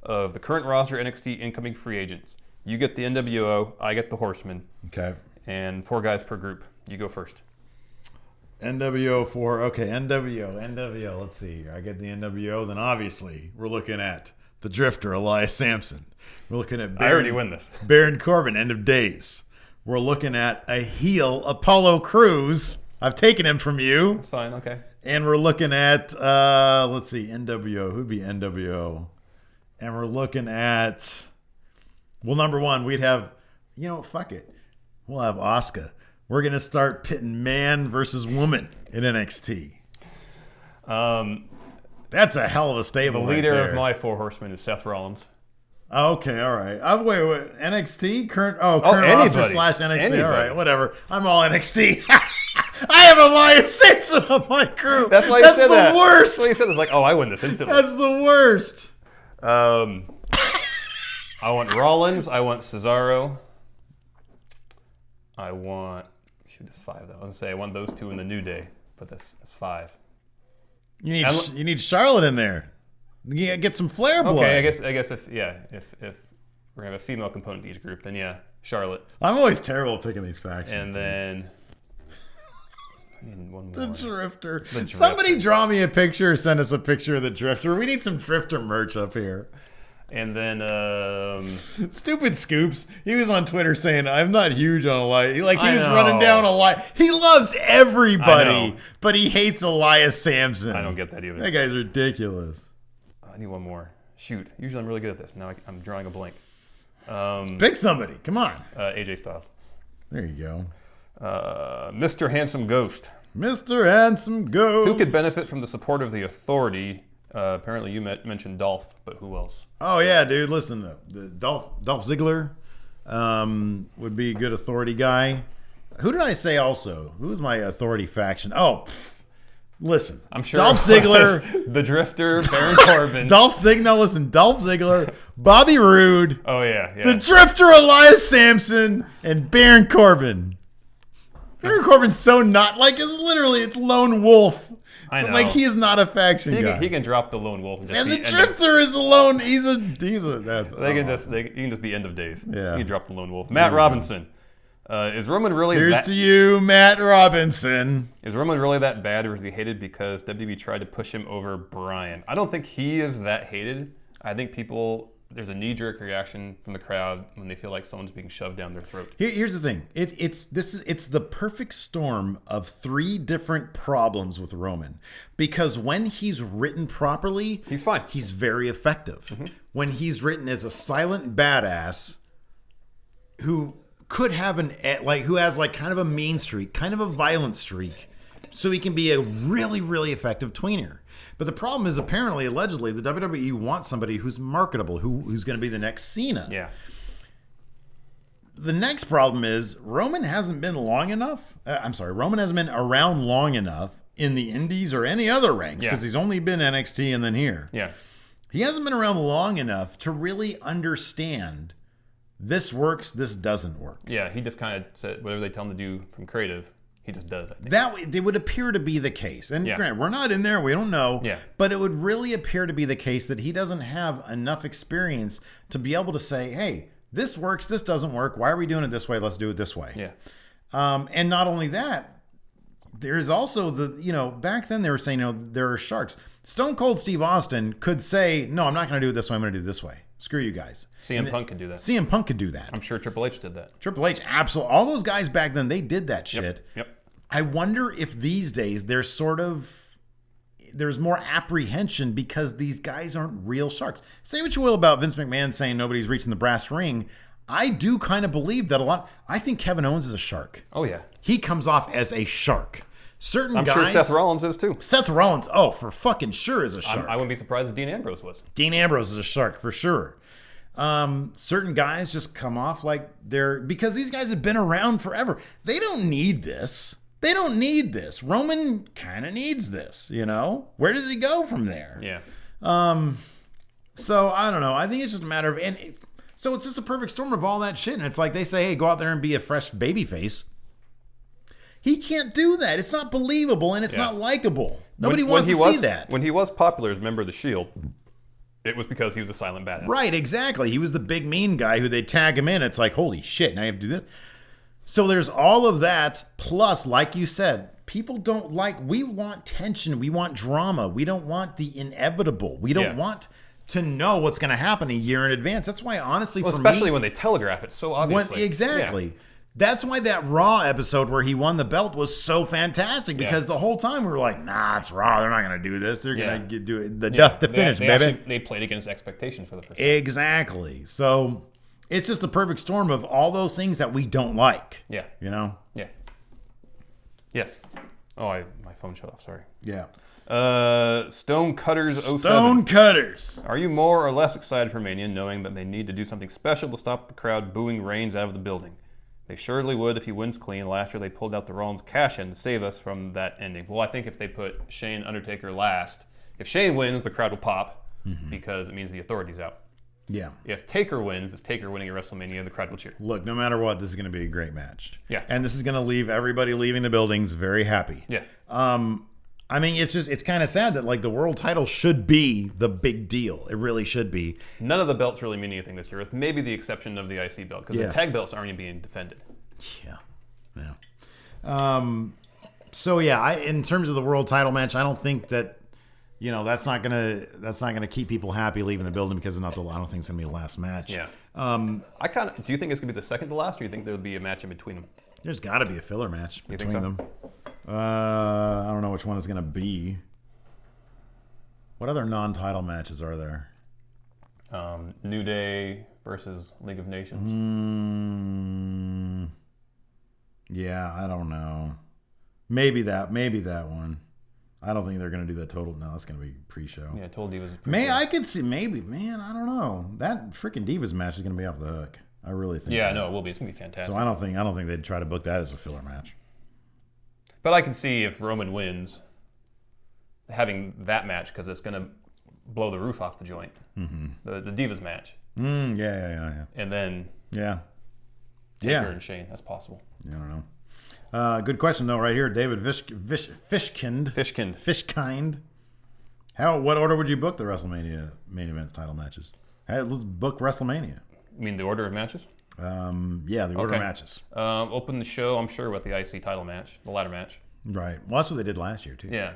of the current roster NXT incoming free agents. You get the NWO, I get the Horseman. Okay. And 4 guys per group. You go first. NWO 4. Okay, NWO. Let's see here. I get the NWO. Then obviously we're looking at the Drifter, Elias Sampson. We're looking at I already win this. Baron Corbin, End of Days. We're looking at a heel, Apollo Crews. I've taken him from you. That's fine, okay. And we're looking at, let's see, NWO. Who'd be NWO? And we're looking at, well, number one, we'd have, fuck it. We'll have Asuka. We're going to start pitting man versus woman in NXT. That's a hell of a stable. The leader of my 4 Horsemen is Seth Rollins. Okay, all right. Wait. NXT? Current roster / NXT. Anybody. All right, whatever. I'm all NXT. I have Elias Sampson on my crew. That's why you said that. That's the worst. That's why you said it's like, I win this instantly. That's the worst. I want Rollins. I want Cesaro. I want... Shoot, it's 5 though. I was going to say I want those 2 in the New Day, but that's 5. You need Charlotte in there. Yeah, get some Flair blood. Okay, I guess if we're gonna have a female component to each group, then Charlotte. I'm always terrible at picking these factions. And then one more. The Drifter. Somebody draw me a picture or send us a picture of the Drifter. We need some Drifter merch up here. And then Stupid Scoops. He was on Twitter saying, I'm not huge on Elias. He was running down Elias. He loves everybody, but he hates Elias Sampson. I don't get that either. That guy's ridiculous. I need one more. Shoot. Usually I'm really good at this. Now I'm drawing a blank. Pick somebody. Come on. AJ Styles. There you go. Mr. Handsome Ghost. Mr. Handsome Ghost. Who could benefit from the support of the Authority? Apparently you mentioned Dolph, but who else? Oh, yeah, dude. Listen, the Dolph Ziggler would be a good Authority guy. Who did I say also? Who was my Authority faction? Oh, listen. I'm sure Dolph Ziggler. The Drifter, Baron Corbin. Dolph Ziggler, Bobby Roode. Oh, yeah. The Drifter, Elias Sampson, and Baron Corbin. Baron Corbin's so not, it's lone wolf. I know. He is not a faction guy. He can drop the lone wolf. And the Drifter is alone. You can just be End of Days. Yeah. You can drop the lone wolf. Matt Robinson. Is Roman really Here's to you, Matt Robinson. Is Roman really that bad, or is he hated because WWE tried to push him over Bryan? I don't think he is that hated. I think there's a knee-jerk reaction from the crowd when they feel like someone's being shoved down their throat. Here's the thing. It's the perfect storm of 3 different problems with Roman. Because when he's written properly, he's fine. He's very effective. When he's written as a silent badass who could have who has kind of a mean streak, kind of a violent streak, so he can be a really, really effective tweener. But the problem is, allegedly, the WWE wants somebody who's marketable, who's going to be the next Cena. Yeah. The next problem is Roman hasn't been Roman hasn't been around long enough in the Indies or any other ranks, because he's only been NXT and then here. Yeah. He hasn't been around long enough to really understand this works, this doesn't work. Yeah, he just kind of said whatever they tell him to do from creative, He just does, I think. It would appear to be the case. And granted, we're not in there. We don't know. Yeah. But it would really appear to be the case that he doesn't have enough experience to be able to say, hey, this works, this doesn't work. Why are we doing it this way? Let's do it this way. Yeah. And not only that, there's also back then they were saying, there are sharks. Stone Cold Steve Austin could say, no, I'm not going to do it this way. I'm going to do it this way. Screw you guys. CM Punk could do that. CM Punk could do that. I'm sure Triple H did that. Triple H, absolutely. All those guys back then, they did that shit. Yep. I wonder if these days there's more apprehension because these guys aren't real sharks. Say what you will about Vince McMahon saying nobody's reaching the brass ring. I do kind of believe that a lot. I think Kevin Owens is a shark. Oh, yeah. He comes off as a shark. I'm sure Seth Rollins is too. Seth Rollins, for fucking sure, is a shark. I wouldn't be surprised if Dean Ambrose was. Dean Ambrose is a shark for sure. Certain guys just come off like because these guys have been around forever. They don't need this. Roman kind of needs this, Where does he go from there? Yeah. So I don't know. I think it's just a matter of, so it's just a perfect storm of all that shit. And it's like they say, hey, go out there and be a fresh baby face. He can't do that. It's not believable and it's not likable. Nobody wants to see that. When he was popular as a member of the Shield, it was because he was a silent badass. Right, exactly. He was the big mean guy who they tag him in. It's like, holy shit, now you have to do this. So there's all of that. Plus, like you said, people we want tension. We want drama. We don't want the inevitable. We don't want to know what's going to happen a year in advance. That's why, honestly, for especially me, when they telegraph it so obviously. Exactly. Yeah. That's why that Raw episode where he won the belt was so fantastic because the whole time we were like, nah, it's Raw. They're not going to do this. They're going to do it. The finish, baby. They played against expectations for the first time. Exactly. So it's just the perfect storm of all those things that we don't like. Yeah. Yeah. Yes. Oh, my phone shut off. Sorry. Yeah. Stone Cutters 07. Stone Cutters. Are you more or less excited for Mania, knowing that they need to do something special to stop the crowd booing Reigns out of the building? They surely would if he wins clean. Last year they pulled out the Rollins cash-in to save us from that ending. Well, I think if they put Shane Undertaker last, if Shane wins, the crowd will pop because it means the authority's out. Yeah. If Taker wins, it's Taker winning at WrestleMania, the crowd will cheer. Look, no matter what, this is going to be a great match. Yeah. And this is going to leave everybody leaving the buildings very happy. Yeah. I mean, it's kind of sad that like the world title should be the big deal. It really should be. None of the belts really mean anything this year, with maybe the exception of the IC belt, because the tag belts aren't even being defended. Yeah. So yeah, in terms of the world title match, I don't think that that's not gonna keep people happy leaving the building because I don't think it's gonna be the last match. Yeah. Do you think it's gonna be the second to last, or do you think there'll be a match in between them? There's got to be a filler match between them. I don't know which one it's going to be. What other non-title matches are there? New Day versus League of Nations. Yeah, I don't know. Maybe that one. I don't think they're going to do that total. No, that's going to be pre-show. Yeah, Total Divas is pre-show. I could see maybe. Man, I don't know. That freaking Divas match is going to be off the hook. I really think. Yeah, no, it will be. It's gonna be fantastic. So I don't think they'd try to book that as a filler match. But I can see if Roman wins, having that match because it's gonna blow the roof off the joint. The Divas match. Yeah. And then Taker and Shane. That's possible. Yeah, I don't know. Good question though, right here, David Fishkind. What order would you book the WrestleMania main events title matches? Hey, let's book WrestleMania. You mean the order of matches? Yeah, the order of matches. Open the show, I'm sure, with the IC title match, the ladder match. Right. Well, that's what they did last year, too. Yeah.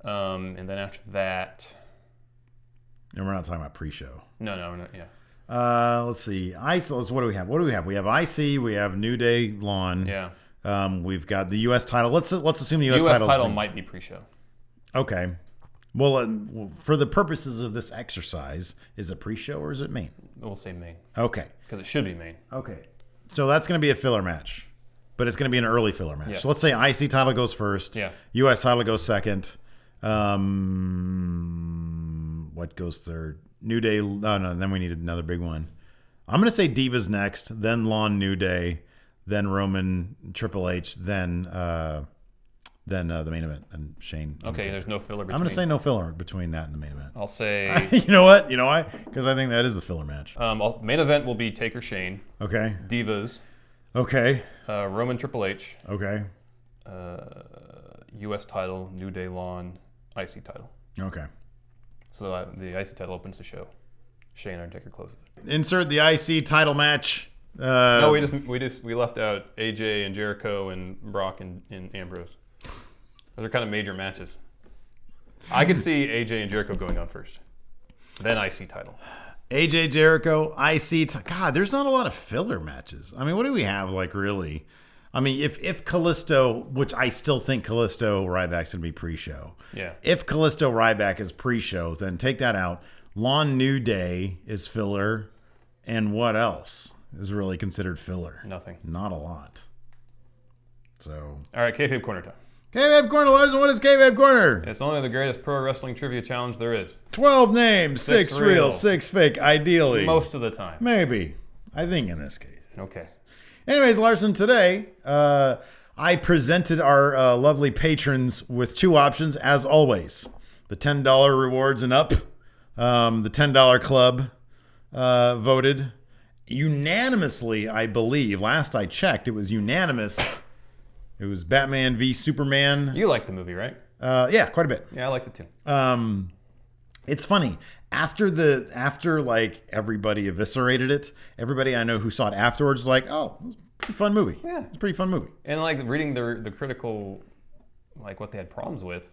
And then after that... And we're not talking about pre-show. No, we're not, yeah. Let's see. What do we have? We have IC, we have New Day, Lawn. Yeah. We've got the U.S. title. Let's assume the U.S. title might be pre-show. Okay. Well, for the purposes of this exercise, is it pre-show or is it main? We'll say main. Okay. Because it should be main. Okay. So that's going to be a filler match, but it's going to be an early filler match. Yeah. So let's say IC title goes first. Yeah. U.S. title goes second. What goes third? New Day. No. Then we need another big one. I'm going to say Divas next, then Lawn, New Day, then Roman, Triple H, then the main event and Shane. Okay, there's no filler between. I'm going to say no filler between that and the main event. I'll say... You know what? You know why? Because I think that is the filler match. Main event will be Taker Shane. Okay. Divas. Okay. Roman Triple H. Okay. U.S. title, New Day Lawn, IC title. Okay. So the IC title opens the show. Shane Undertaker closes it. Insert the IC title match. No, we left out AJ and Jericho and Brock and Ambrose. Those are kind of major matches. I could see AJ and Jericho going on first, then IC title. AJ Jericho, God, there's not a lot of filler matches. I mean, what do we have, like, really? I mean, if Kalisto, which I still think Kalisto Ryback's going to be pre-show. Yeah. If Kalisto Ryback is pre-show, then take that out. Lawn New Day is filler. And what else is really considered filler? Nothing. Not a lot. So. All right, Kayfabe Corner time. Kayfabe Corner, Larson, what is Kayfabe Corner? It's only the greatest pro wrestling trivia challenge there is. 12 names, 6 real, 6 fake, ideally. Most of the time. Maybe. I think in this case. Okay. Anyways, Larson, today I presented our lovely patrons with 2 options, as always. The $10 rewards and up. The $10 club voted unanimously, I believe. Last I checked, it was unanimous. It was Batman v Superman. You like the movie, right? Yeah, quite a bit. Yeah, I liked it too. It's funny. After like everybody eviscerated it, everybody I know who saw it afterwards was like, "Oh, it was a pretty fun movie." Yeah, it's a pretty fun movie. And like reading the critical, like what they had problems with,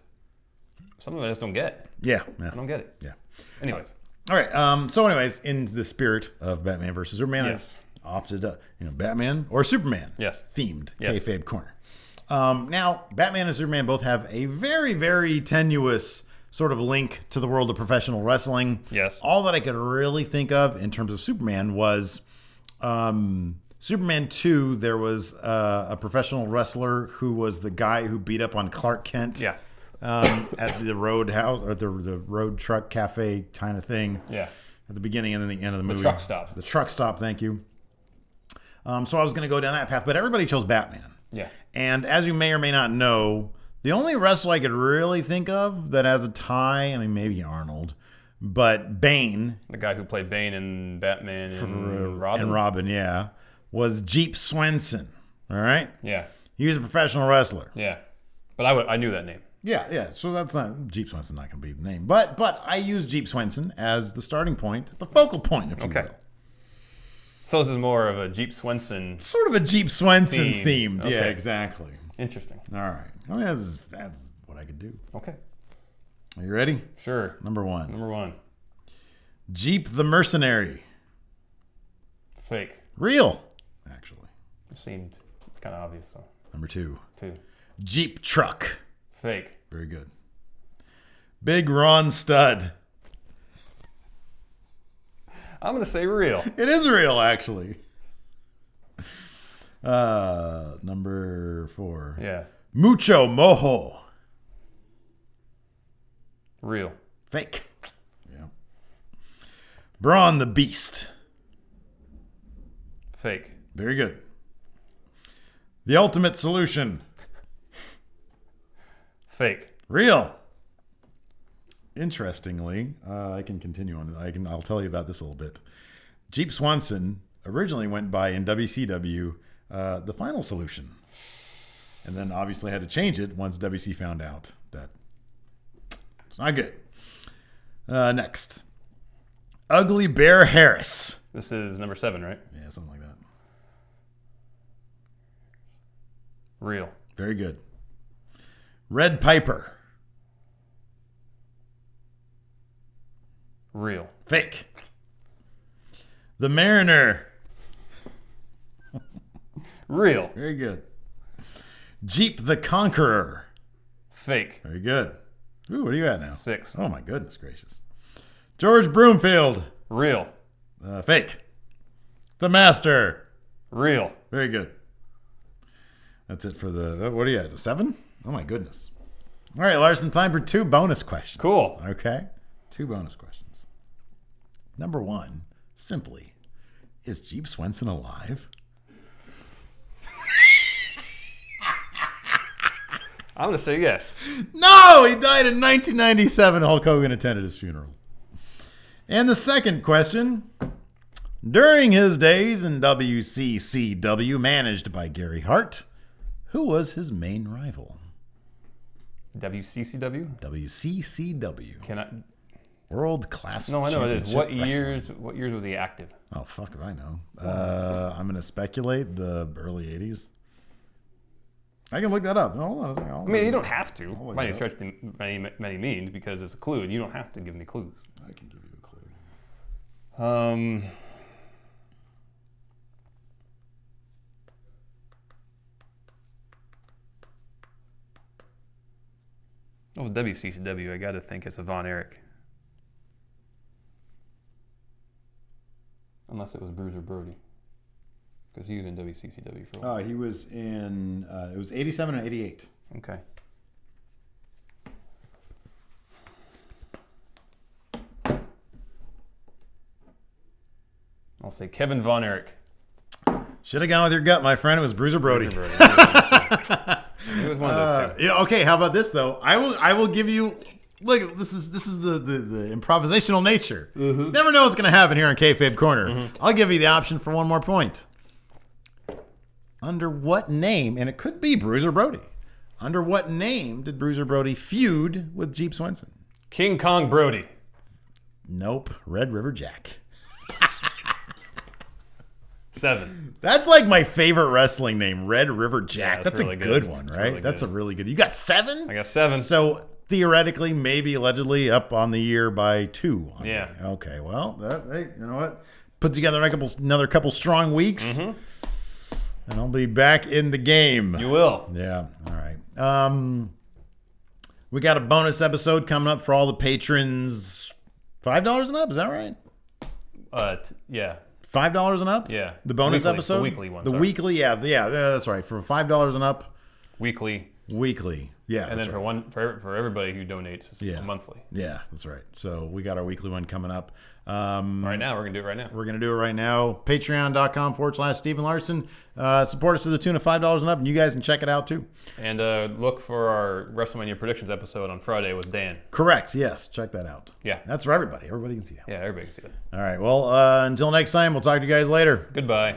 some of it I just don't get. Yeah. I don't get it. Yeah. Anyways. All right. So, anyways, in the spirit of Batman versus Superman, yes. I opted Batman or Superman. Yes. Themed yes. Kayfabe Corner. Now, Batman and Superman both have a very, very tenuous sort of link to the world of professional wrestling. Yes. All that I could really think of in terms of Superman was Superman 2. There was a professional wrestler who was the guy who beat up on Clark Kent. Yeah. At the Roadhouse or the Road Truck Cafe kind of thing. Yeah. At the beginning and then the end of the movie. The truck stop. The truck stop. Thank you. So I was going to go down that path, but everybody chose Batman. Yeah. And as you may or may not know, the only wrestler I could really think of that has a tie, I mean, maybe Arnold, but Bane. The guy who played Bane in Batman and Robin. And Robin, yeah. Was Jeep Swenson. All right? Yeah. He was a professional wrestler. Yeah. But I knew that name. Yeah. So that's not Jeep Swenson's not going to be the name, but I use Jeep Swenson as the starting point, the focal point, if you will. So this is more of a Jeep Swenson, sort of a Jeep Swenson themed. Okay. Yeah, exactly. Interesting. All right. I mean, that's what I could do. Okay. Are you ready? Sure. Number one. Jeep the Mercenary. Fake. Real, actually. It seemed kind of obvious, though. Number 2. 2. Jeep Truck. Fake. Very good. Big Ron Stud. I'm going to say real. It is real, actually. Number 4. Yeah. Mucho Mojo. Real. Fake. Yeah. Braun the Beast. Fake. Very good. The Ultimate Solution. Fake. Real. Interestingly, I can continue on. I'll tell you about this a little bit. Jeep Swanson originally went by in WCW the Final Solution, and then obviously had to change it once WC found out that it's not good. Next, Ugly Bear Harris. This is number 7, right? Yeah, something like that. Real. Very good. Red Piper. Real. Fake. The Mariner. Real. Very good. Jeep the Conqueror. Fake. Very good. Ooh, what are you at now? 6. Oh, my goodness gracious. George Broomfield. Real. Fake. The Master. Real. Very good. That's it for the... What are you at? 7? Oh, my goodness. All right, Larson, time for 2 bonus questions. Cool. Okay. 2 bonus questions. Number 1, simply, is Jeep Swenson alive? I'm going to say yes. No! He died in 1997. Hulk Hogan attended his funeral. And the second question, during his days in WCCW, managed by Gary Hart, Who was his main rival? WCCW? WCCW. Can I? World Class No, I know it is. What Wrestling. years was he active? Oh, fuck if I know. I'm going to speculate the early 80s. I can look that up. Hold on a second. I mean, you don't have to, by any stretch many means, because it's a clue, and you don't have to give me clues. I can give you a clue. Oh, WCCW. I got to think it's a Von Erich. Unless it was Bruiser Brody. Because he was in WCCW for a while. He was in, it was 87 and 88. Okay. I'll say Kevin Von Erich. Should have gone with your gut, my friend. It was Bruiser Brody. It was one of those two. Okay, how about this though? I will give you. Look, this is the improvisational nature. Mm-hmm. Never know what's going to happen here on Kayfabe Corner. Mm-hmm. I'll give you the option for one more point. Under what name, and it could be Bruiser Brody, under what name did Bruiser Brody feud with Jeep Swenson? King Kong Brody. Nope. Red River Jack. 7. That's like my favorite wrestling name, Red River Jack. Yeah, that's really a good one, right? Really that's good. A really good. You got 7? I got 7. So theoretically, maybe allegedly up on the year by 2. Yeah. Okay. Well, hey, you know what? Put together another couple strong weeks, and I'll be back in the game. You will. Yeah. All right. We got a bonus episode coming up for all the patrons. $5 and up. Is that right? Yeah. $5 and up? Yeah. The bonus episode? The weekly one. The weekly, yeah, that's right. For $5 and up. Weekly. Yeah. And then for everybody who donates, it's monthly. Yeah, that's right. So we got our weekly one coming up. Right now, we're going to do it right now. We're going to do it right now. Patreon.com/Stephen Larson. Support us to the tune of $5 and up, and you guys can check it out too. And look for our WrestleMania predictions episode on Friday with Dan. Correct. Yes. Check that out. Yeah. That's for everybody. Everybody can see that. Yeah, everybody can see that. All right. Well, until next time, we'll talk to you guys later. Goodbye.